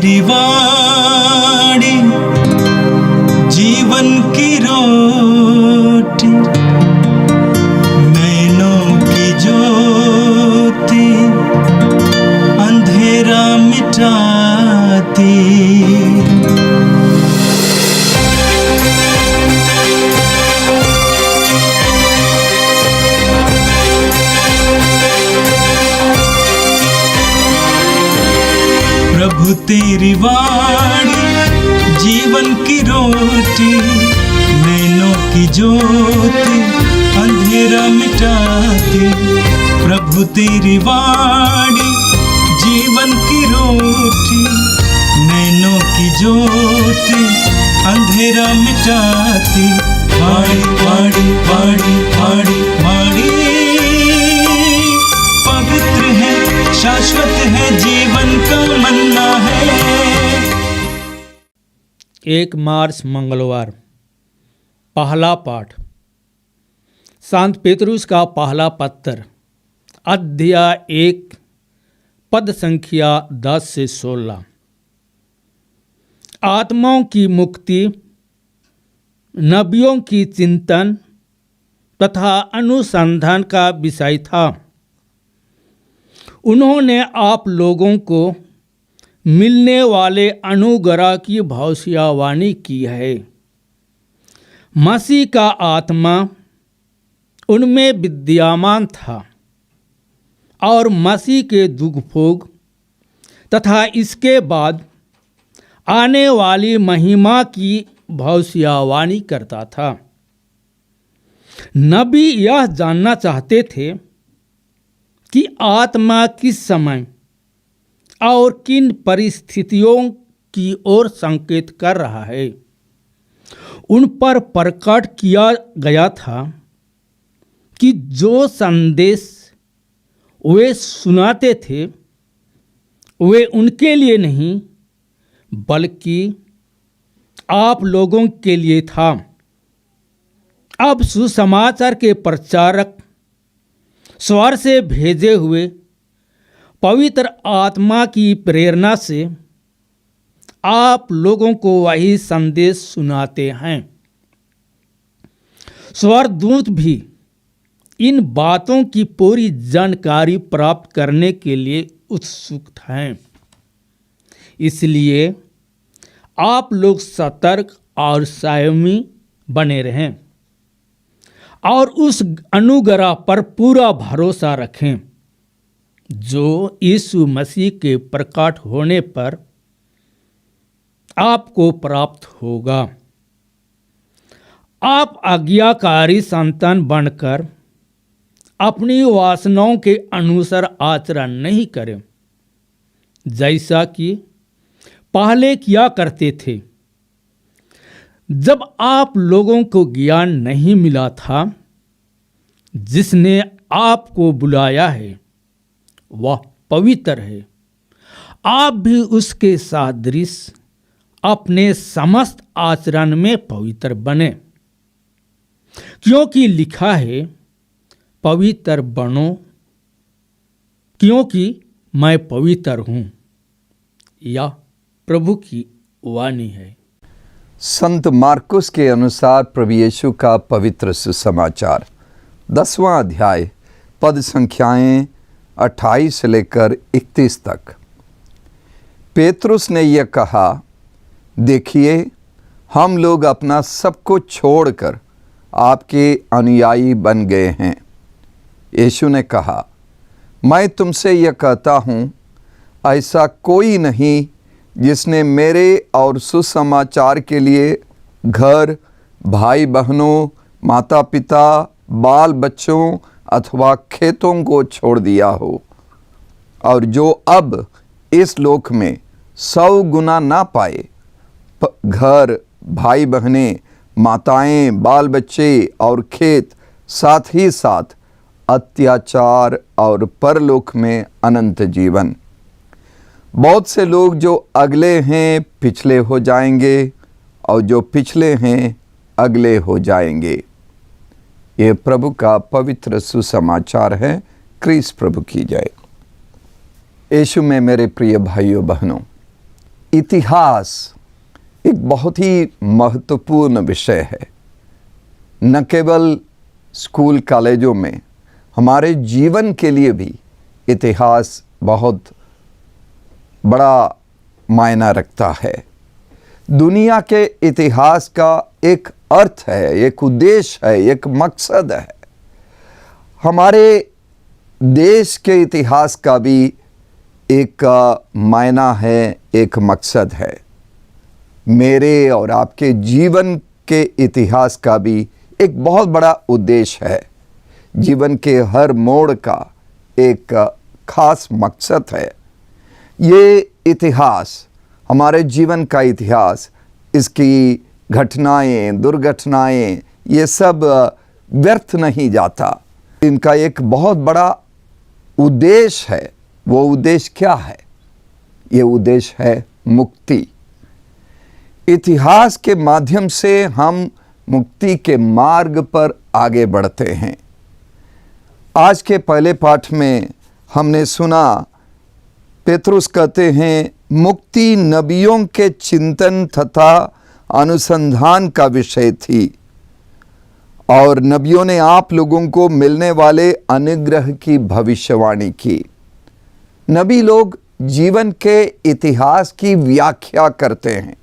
तेरी वाणी जीवन की रोटी, नैनों की ज्योति अंधेरा मिटाती। प्रभु तेरी वाणी जीवन की रोटी, नैनों की ज्योति अंधेरा मिटाती। प्रभु तेरी वाणी जीवन की रोटी, नैनों की ज्योति अंधेरा मिटाती। वाणी वाणी वाणी वाणी वाणी पवित्र है, शाश्वत है, जीवन का मन्ना है। 1 मार्च मंगलवार। पहला पाठ संत पेतरुस का पहला पत्र, अध्याय 1, पद संख्या 10 से 16। आत्माओं की मुक्ति, नबियों की चिंतन तथा अनुसंधान का विषय था। उन्होंने आप लोगों को मिलने वाले अनुग्रह की भविष्यवाणी की है। मसीह का आत्मा उनमें विद्यमान था और मसीह के दुख भोग तथा इसके बाद आने वाली महिमा की भविष्यवाणी करता था। नबी यह जानना चाहते थे कि आत्मा किस समय और किन परिस्थितियों की ओर संकेत कर रहा है। उन पर प्रकट किया गया था कि जो संदेश वे सुनाते थे वे उनके लिए नहीं बल्कि आप लोगों के लिए था। अब सुसमाचार के प्रचारक स्वर से भेजे हुए पवित्र आत्मा की प्रेरणा से आप लोगों को वही संदेश सुनाते हैं। स्वर्गदूत भी इन बातों की पूरी जानकारी प्राप्त करने के लिए उत्सुक हैं। इसलिए आप लोग सतर्क और संयमी बने रहें और उस अनुग्रह पर पूरा भरोसा रखें जो यीशु मसीह के प्रकट होने पर आपको प्राप्त होगा। आप आज्ञाकारी संतान बनकर अपनी वासनाओं के अनुसार आचरण नहीं करें जैसा कि पहले किया करते थे, जब आप लोगों को ज्ञान नहीं मिला था। जिसने आपको बुलाया है वह पवित्र है। आप भी उसके सदृश अपने समस्त आचरण में पवित्र बने, क्योंकि लिखा है, पवित्र बनो क्योंकि मैं पवित्र हूँ। यह प्रभु की वाणी है। संत मार्कुस के अनुसार प्रभु यीशु का पवित्र सुसमाचार, 10वां अध्याय, पद संख्याएं 28 से लेकर 31 तक। पेतरुस ने यह कहा, देखिए हम लोग अपना सब कुछ छोड़कर आपके अनुयायी बन गए हैं। यीशु ने कहा, मैं तुमसे यह कहता हूँ, ऐसा कोई नहीं जिसने मेरे और सुसमाचार के लिए घर, भाई बहनों, माता पिता, बाल बच्चों अथवा खेतों को छोड़ दिया हो, और जो अब इस लोक में 100 गुना ना पाए, घर, भाई बहनें, माताएं, बाल बच्चे और खेत, साथ ही साथ अत्याचार और परलोक में अनंत जीवन। बहुत से लोग जो अगले हैं पिछले हो जाएंगे और जो पिछले हैं अगले हो जाएंगे। ये प्रभु का पवित्र सुसमाचार है। क्रिस्त प्रभु की जय। यीशु में मेरे प्रिय भाइयों बहनों, इतिहास एक बहुत ही महत्वपूर्ण विषय है। न केवल स्कूल कॉलेजों में, हमारे जीवन के लिए भी इतिहास बहुत बड़ा मायना रखता है। दुनिया के इतिहास का एक अर्थ है, एक उद्देश्य है, एक मकसद है। हमारे देश के इतिहास का भी एक मायना है, एक मकसद है। मेरे और आपके जीवन के इतिहास का भी एक बहुत बड़ा उद्देश्य है। जीवन के हर मोड़ का एक खास मकसद है। ये इतिहास, हमारे जीवन का इतिहास, इसकी घटनाएं, दुर्घटनाएं, ये सब व्यर्थ नहीं जाता। इनका एक बहुत बड़ा उद्देश्य है। वो उद्देश्य क्या है? ये उद्देश्य है मुक्ति। इतिहास के माध्यम से हम मुक्ति के मार्ग पर आगे बढ़ते हैं। आज के पहले पाठ में हमने सुना, पेतरुस कहते हैं, मुक्ति नबियों के चिंतन तथा अनुसंधान का विषय थी और नबियों ने आप लोगों को मिलने वाले अनुग्रह की भविष्यवाणी की। नबी लोग जीवन के इतिहास की व्याख्या करते हैं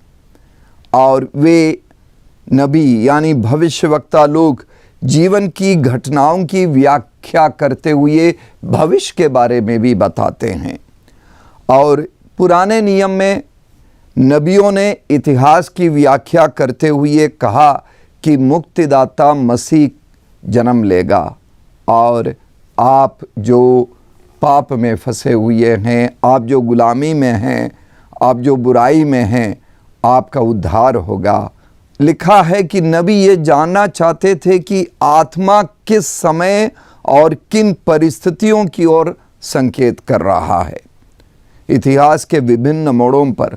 और वे नबी यानी भविष्यवक्ता लोग जीवन की घटनाओं की व्याख्या करते हुए भविष्य के बारे में भी बताते हैं। और पुराने नियम में नबियों ने इतिहास की व्याख्या करते हुए कहा कि मुक्तिदाता मसीह जन्म लेगा और आप जो पाप में फंसे हुए हैं, आप जो गुलामी में हैं, आप जो बुराई में हैं, आपका उद्धार होगा। लिखा है कि नबी ये जानना चाहते थे कि आत्मा किस समय और किन परिस्थितियों की ओर संकेत कर रहा है। इतिहास के विभिन्न मोड़ों पर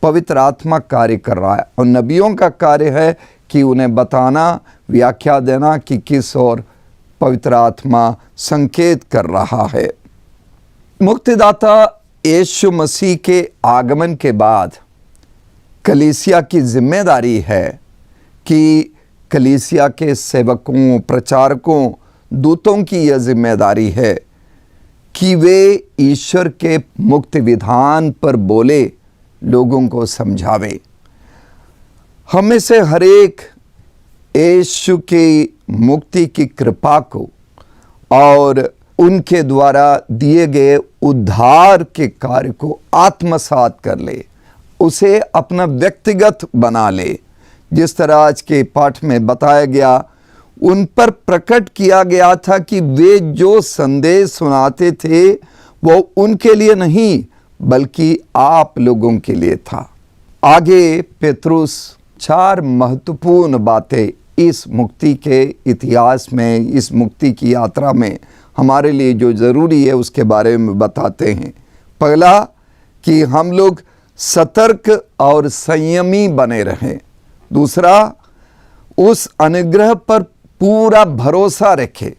पवित्र आत्मा कार्य कर रहा है और नबियों का कार्य है कि उन्हें बताना, व्याख्या देना कि किस ओर पवित्र आत्मा संकेत कर रहा है। मुक्तिदाता यीशु मसीह के आगमन के बाद कलीसिया की जिम्मेदारी है कि कलीसिया के सेवकों, प्रचारकों, दूतों की यह जिम्मेदारी है कि वे ईश्वर के मुक्ति विधान पर बोले, लोगों को समझावे। हमें से हर एक यीशु की मुक्ति की कृपा को और उनके द्वारा दिए गए उद्धार के कार्य को आत्मसात कर ले, उसे अपना व्यक्तिगत बना ले। जिस तरह आज के पाठ में बताया गया, उन पर प्रकट किया गया था कि वे जो संदेश सुनाते थे वो उनके लिए नहीं बल्कि आप लोगों के लिए था। आगे पेतरुस 4 महत्वपूर्ण बातें इस मुक्ति के इतिहास में, इस मुक्ति की यात्रा में हमारे लिए जो ज़रूरी है उसके बारे में बताते हैं। पहला कि हम लोग सतर्क और संयमी बने रहें। दूसरा, उस अनुग्रह पर पूरा भरोसा रखें।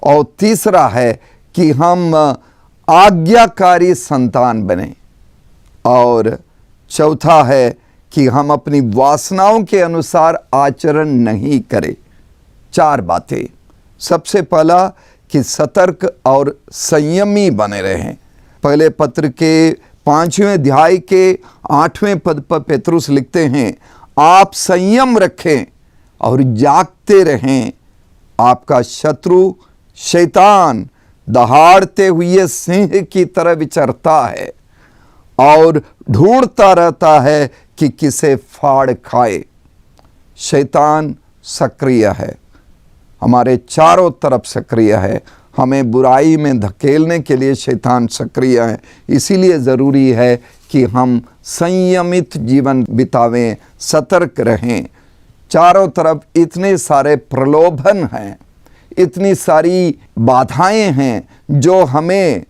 और तीसरा है कि हम आज्ञाकारी संतान बने। और चौथा है कि हम अपनी वासनाओं के अनुसार आचरण नहीं करें। 4 बातें। सबसे पहला कि सतर्क और संयमी बने रहें। पहले पत्र के 5वें अध्याय के 8वें पद पर पेतरुस लिखते हैं, आप संयम रखें और जागते रहें। आपका शत्रु शैतान दहाड़ते हुए सिंह की तरह विचरता है और ढूंढता रहता है कि किसे फाड़ खाए। शैतान सक्रिय है, हमारे चारों तरफ सक्रिय है। हमें बुराई में धकेलने के लिए शैतान सक्रिय है। इसीलिए ज़रूरी है कि हम संयमित जीवन बितावें, सतर्क रहें। चारों तरफ इतने सारे प्रलोभन हैं, इतनी सारी बाधाएं हैं जो हमें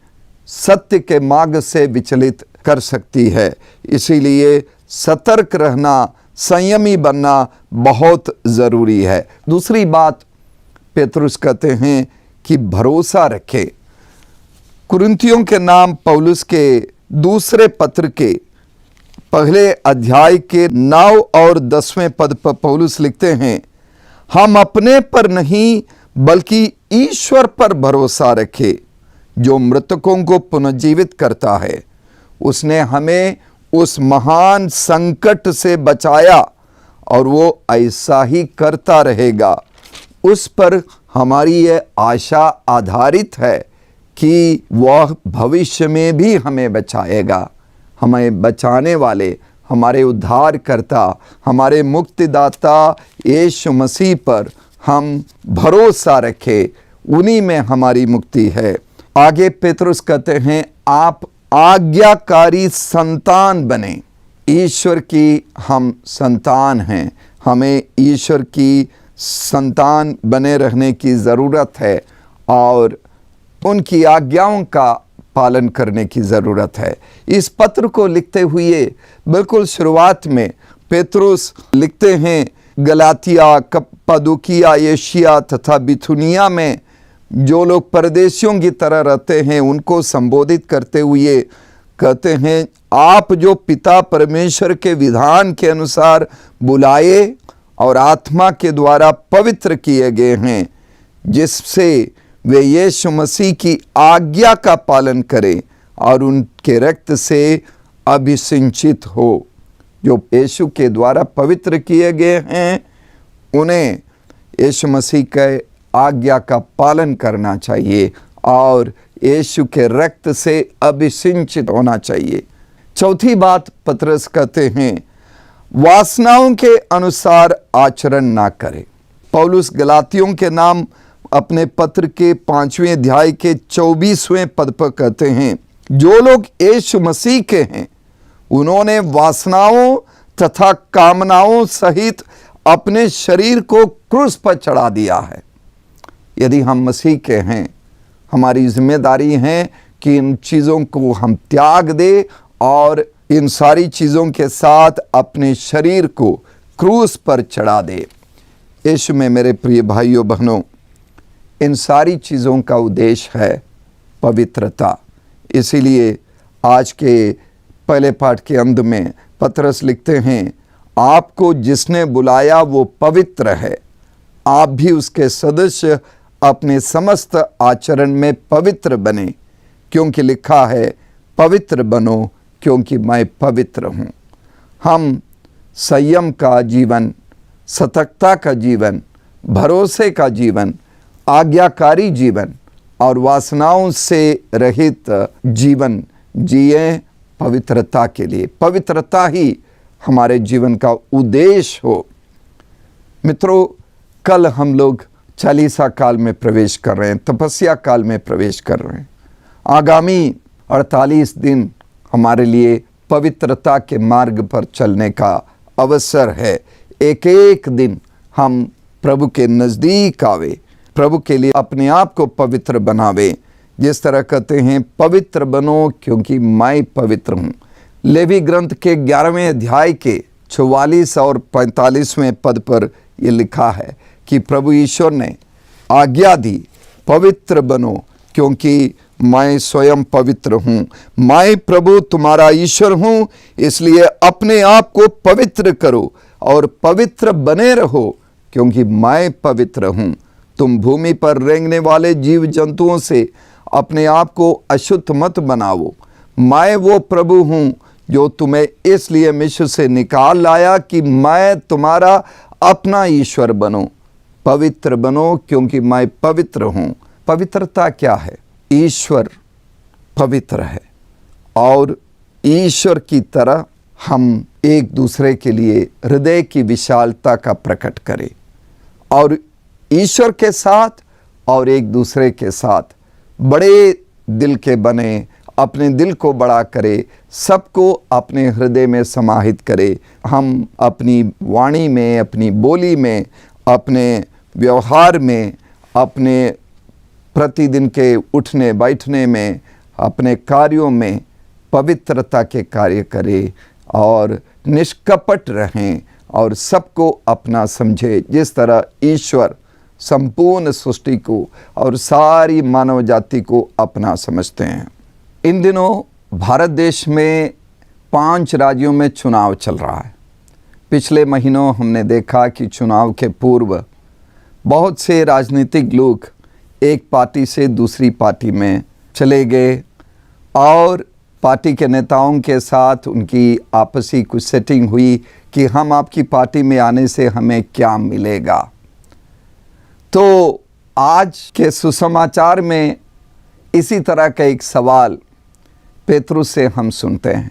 सत्य के मार्ग से विचलित कर सकती है। इसीलिए सतर्क रहना, संयमी बनना बहुत ज़रूरी है। दूसरी बात पेतरुस कहते हैं कि भरोसा रखे। कुरिन्थियों के नाम पौलुस के दूसरे पत्र के पहले अध्याय के 9 और 10वें पद पर पौलुस लिखते हैं, हम अपने पर नहीं बल्कि ईश्वर पर भरोसा रखे जो मृतकों को पुनर्जीवित करता है। उसने हमें उस महान संकट से बचाया और वो ऐसा ही करता रहेगा। उस पर हमारी ये आशा आधारित है कि वह भविष्य में भी हमें बचाएगा। हमें बचाने वाले हमारे उद्धारकर्ता, हमारे मुक्तिदाता यीशु मसीह पर हम भरोसा रखें, उन्हीं में हमारी मुक्ति है। आगे पेतरुस कहते हैं, आप आज्ञाकारी संतान बने। ईश्वर की हम संतान हैं, हमें ईश्वर की संतान बने रहने की ज़रूरत है और उनकी आज्ञाओं का पालन करने की ज़रूरत है। इस पत्र को लिखते हुए बिल्कुल शुरुआत में पेतरुस लिखते हैं, गलातिया, कप्पादोकिया, एशिया तथा बिथुनिया में जो लोग परदेशियों की तरह रहते हैं उनको संबोधित करते हुए कहते हैं, आप जो पिता परमेश्वर के विधान के अनुसार बुलाए और आत्मा के द्वारा पवित्र किए गए हैं, जिससे वे यीशु मसीह की आज्ञा का पालन करें और उनके रक्त से अभिषिंचित हो। जो यीशु के द्वारा पवित्र किए गए हैं उन्हें यीशु मसीह के आज्ञा का पालन करना चाहिए और यीशु के रक्त से अभिषिंचित होना चाहिए। चौथी बात पतरस कहते हैं, वासनाओं के अनुसार आचरण ना करें। पौलुस गलातियों के नाम अपने पत्र के 5वें अध्याय के 24वें पद पर कहते हैं, जो लोग यीशु मसीह के हैं उन्होंने वासनाओं तथा कामनाओं सहित अपने शरीर को क्रूस पर चढ़ा दिया है। यदि हम मसीह के हैं, हमारी जिम्मेदारी है कि इन चीज़ों को हम त्याग दें और इन सारी चीज़ों के साथ अपने शरीर को क्रूस पर चढ़ा दें। यीशु में मेरे प्रिय भाइयों बहनों, इन सारी चीज़ों का उद्देश्य है पवित्रता। इसीलिए आज के पहले पाठ के अंत में पतरस लिखते हैं, आपको जिसने बुलाया वो पवित्र है, आप भी उसके सदस्य अपने समस्त आचरण में पवित्र बने, क्योंकि लिखा है, पवित्र बनो क्योंकि मैं पवित्र हूँ। हम संयम का जीवन, सतर्कता का जीवन, भरोसे का जीवन, आज्ञाकारी जीवन और वासनाओं से रहित जीवन जिए पवित्रता के लिए। पवित्रता ही हमारे जीवन का उद्देश्य हो। मित्रों, कल हम लोग चालीसा काल में प्रवेश कर रहे हैं, तपस्या काल में प्रवेश कर रहे हैं। आगामी 48 दिन हमारे लिए पवित्रता के मार्ग पर चलने का अवसर है। एक एक दिन हम प्रभु के नज़दीक आवे, प्रभु के लिए अपने आप को पवित्र बनावे। जिस तरह कहते हैं, पवित्र बनो क्योंकि मैं पवित्र हूँ। लेवी ग्रंथ के 11वें अध्याय के 44 और 45वें पद पर यह लिखा है कि प्रभु ईश्वर ने आज्ञा दी, पवित्र बनो क्योंकि मैं स्वयं पवित्र हूँ। मैं प्रभु तुम्हारा ईश्वर हूँ, इसलिए अपने आप को पवित्र करो और पवित्र बने रहो क्योंकि मैं पवित्र हूँ। तुम भूमि पर रेंगने वाले जीव जंतुओं से अपने आप को अशुद्ध मत बनाओ। मैं वो प्रभु हूँ जो तुम्हें इसलिए मिस्र से निकाल लाया कि मैं तुम्हारा अपना ईश्वर बनूं। पवित्र बनो क्योंकि मैं पवित्र हूँ। पवित्रता क्या है? ईश्वर पवित्र है और ईश्वर की तरह हम एक दूसरे के लिए हृदय की विशालता का प्रकट करें और ईश्वर के साथ और एक दूसरे के साथ बड़े दिल के बने, अपने दिल को बड़ा करे, सबको अपने हृदय में समाहित करे। हम अपनी वाणी में, अपनी बोली में, अपने व्यवहार में, अपने प्रतिदिन के उठने बैठने में, अपने कार्यों में पवित्रता के कार्य करें और निष्कपट रहें और सबको अपना समझे, जिस तरह ईश्वर संपूर्ण सृष्टि को और सारी मानव जाति को अपना समझते हैं। इन दिनों भारत देश में 5 राज्यों में चुनाव चल रहा है। पिछले महीनों हमने देखा कि चुनाव के पूर्व बहुत से राजनीतिक लोग एक पार्टी से दूसरी पार्टी में चले गए और पार्टी के नेताओं के साथ उनकी आपसी कुछ सेटिंग हुई कि हम आपकी पार्टी में आने से हमें क्या मिलेगा। तो आज के सुसमाचार में इसी तरह का एक सवाल पेतरुस से हम सुनते हैं।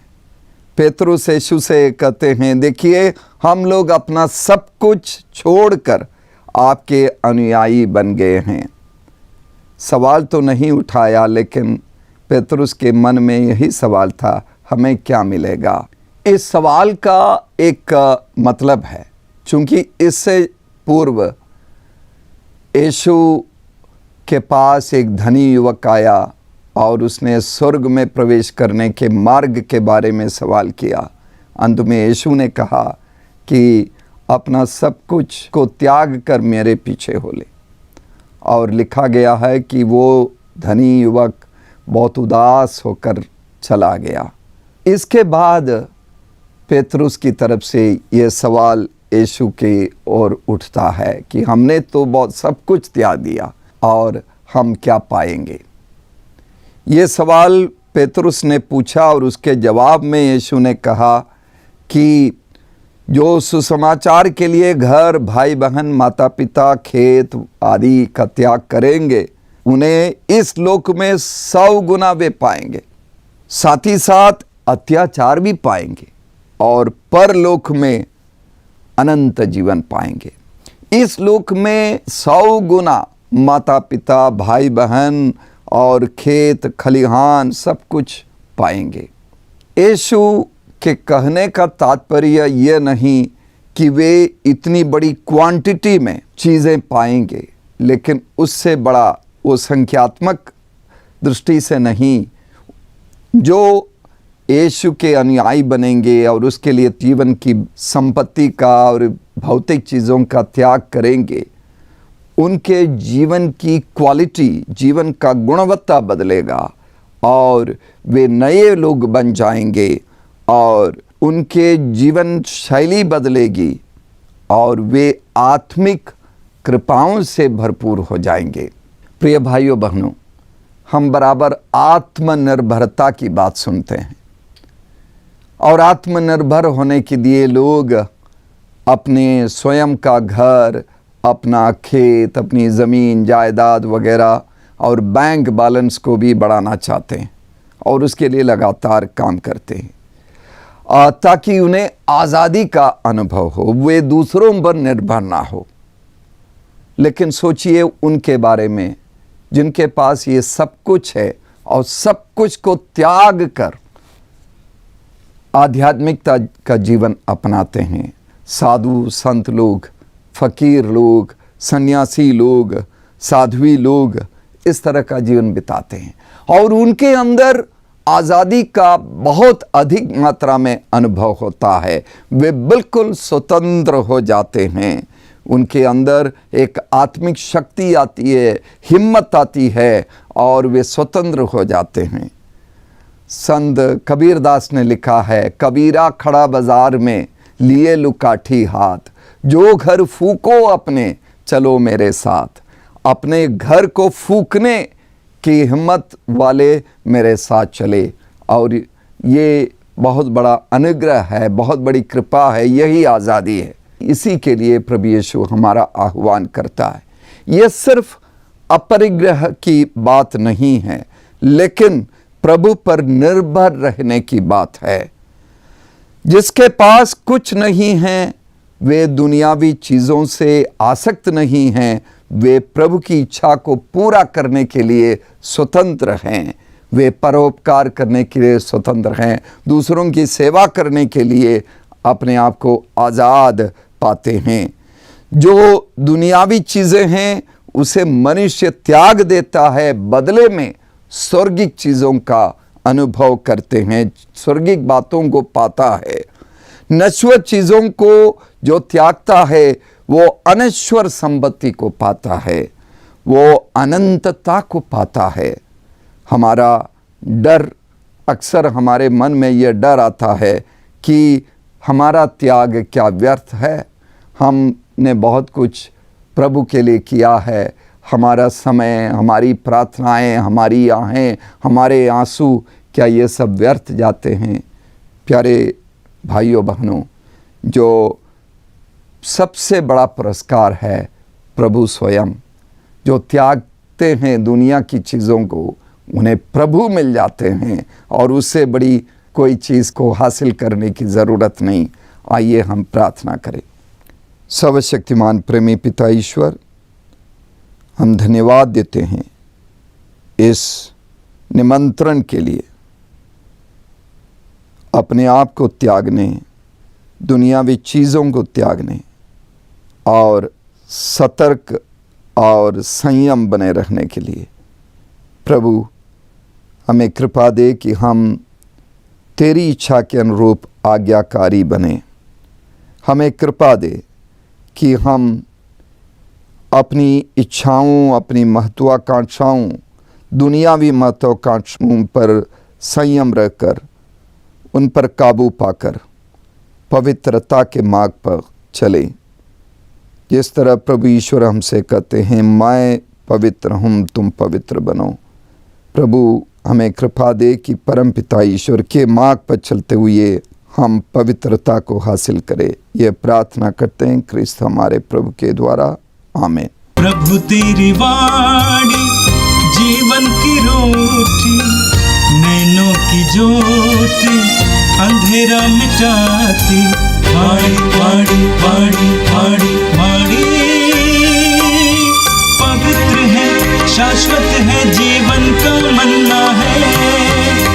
पेतरुस यीशु से कहते हैं, देखिए हम लोग अपना सब कुछ छोड़कर आपके अनुयायी बन गए हैं। सवाल तो नहीं उठाया, लेकिन पेतरुस के मन में यही सवाल था, हमें क्या मिलेगा। इस सवाल का एक मतलब है, चूंकि इससे पूर्व यीशु के पास एक धनी युवक आया और उसने स्वर्ग में प्रवेश करने के मार्ग के बारे में सवाल किया। अंत में यीशु ने कहा कि अपना सब कुछ को त्याग कर मेरे पीछे हो ले। और लिखा गया है कि वो धनी युवक बहुत उदास होकर चला गया। इसके बाद पेतरुस की तरफ से ये सवाल यीशु की ओर उठता है कि हमने तो बहुत सब कुछ त्याग दिया और हम क्या पाएंगे। ये सवाल पेतरुस ने पूछा और उसके जवाब में यीशु ने कहा कि जो सुसमाचार के लिए घर, भाई बहन, माता पिता, खेत आदि का त्याग करेंगे, उन्हें इस लोक में 100 गुना वे पाएंगे, साथ ही साथ अत्याचार भी पाएंगे और परलोक में अनंत जीवन पाएंगे। इस लोक में 100 गुना माता पिता, भाई बहन और खेत खलिहान सब कुछ पाएंगे। यीशु के कहने का तात्पर्य यह नहीं कि वे इतनी बड़ी क्वांटिटी में चीज़ें पाएंगे, लेकिन उससे बड़ा वो संख्यात्मक दृष्टि से नहीं। जो यीशु के अनुयायी बनेंगे और उसके लिए जीवन की संपत्ति का और भौतिक चीज़ों का त्याग करेंगे, उनके जीवन की क्वालिटी, जीवन का गुणवत्ता बदलेगा और वे नए लोग बन जाएंगे और उनके जीवन शैली बदलेगी और वे आत्मिक कृपाओं से भरपूर हो जाएंगे। प्रिय भाइयों बहनों, हम बराबर आत्मनिर्भरता की बात सुनते हैं और आत्मनिर्भर होने के लिए लोग अपने स्वयं का घर, अपना खेत, अपनी ज़मीन जायदाद वगैरह और बैंक बैलेंस को भी बढ़ाना चाहते हैं और उसके लिए लगातार काम करते हैं ताकि उन्हें आज़ादी का अनुभव हो, वे दूसरों पर निर्भर ना हो। लेकिन सोचिए उनके बारे में जिनके पास ये सब कुछ है और सब कुछ को त्याग कर आध्यात्मिकता का जीवन अपनाते हैं। साधु संत लोग, फकीर लोग, सन्यासी लोग, साध्वी लोग इस तरह का जीवन बिताते हैं और उनके अंदर आज़ादी का बहुत अधिक मात्रा में अनुभव होता है। वे बिल्कुल स्वतंत्र हो जाते हैं। उनके अंदर एक आत्मिक शक्ति आती है, हिम्मत आती है और वे स्वतंत्र हो जाते हैं। संत कबीरदास ने लिखा है, कबीरा खड़ा बाजार में लिए लुकाठी हाथ, जो घर फूको अपने चलो मेरे साथ। अपने घर को फूकने की हिम्मत वाले मेरे साथ चले। और ये बहुत बड़ा अनुग्रह है, बहुत बड़ी कृपा है, यही आज़ादी है। इसी के लिए प्रभु यीशु हमारा आह्वान करता है। यह सिर्फ अपरिग्रह की बात नहीं है, लेकिन प्रभु पर निर्भर रहने की बात है। जिसके पास कुछ नहीं है, वे दुनियावी चीज़ों से आसक्त नहीं हैं, वे प्रभु की इच्छा को पूरा करने के लिए स्वतंत्र हैं। वे परोपकार करने के लिए स्वतंत्र हैं, दूसरों की सेवा करने के लिए अपने आप को आज़ाद पाते हैं। जो दुनियावी चीज़ें हैं उसे मनुष्य त्याग देता है, बदले में स्वर्गिक चीज़ों का अनुभव करते हैं, स्वर्गिक बातों को पाता है। नश्वर चीज़ों को जो त्यागता है वो अनश्वर संपत्ति को पाता है, वो अनंतता को पाता है। हमारा डर अक्सर हमारे मन में यह डर आता है कि हमारा त्याग क्या व्यर्थ है। हमने बहुत कुछ प्रभु के लिए किया है, हमारा समय, हमारी प्रार्थनाएं, हमारी आहें, हमारे आंसू, क्या ये सब व्यर्थ जाते हैं? प्यारे भाइयों बहनों, जो सबसे बड़ा पुरस्कार है प्रभु स्वयं, जो त्यागते हैं दुनिया की चीज़ों को, उन्हें प्रभु मिल जाते हैं और उससे बड़ी कोई चीज़ को हासिल करने की ज़रूरत नहीं। आइए हम प्रार्थना करें। सर्वशक्तिमान प्रेमी पिता ईश्वर, हम धन्यवाद देते हैं इस निमंत्रण के लिए, अपने आप को त्यागने, दुनियावी चीज़ों को त्यागने और सतर्क और संयम बने रहने के लिए। प्रभु, हमें कृपा दे कि हम तेरी इच्छा के अनुरूप आज्ञाकारी बने। हमें कृपा दे कि हम अपनी इच्छाओं, अपनी महत्वाकांक्षाओं, दुनियावी महत्वाकांक्षाओं पर संयम रहकर, उन पर काबू पाकर पवित्रता के मार्ग पर चले। जिस तरह प्रभु ईश्वर हमसे कहते हैं, मैं पवित्र हूँ, तुम पवित्र बनो। प्रभु, हमें कृपा दे कि परमपिता ईश्वर के मार्ग पर चलते हुए हम पवित्रता को हासिल करें। यह प्रार्थना करते हैं क्रिस्त हमारे प्रभु के द्वारा, आमीन। प्रभु तेरी वाणी जीवन की रोटी, नैनों की ज्योति अंधेरा मिटाती। वाणी वाणी वाणी वाणी वाणी पवित्र है, शाश्वत है, जीवन का मन्ना है।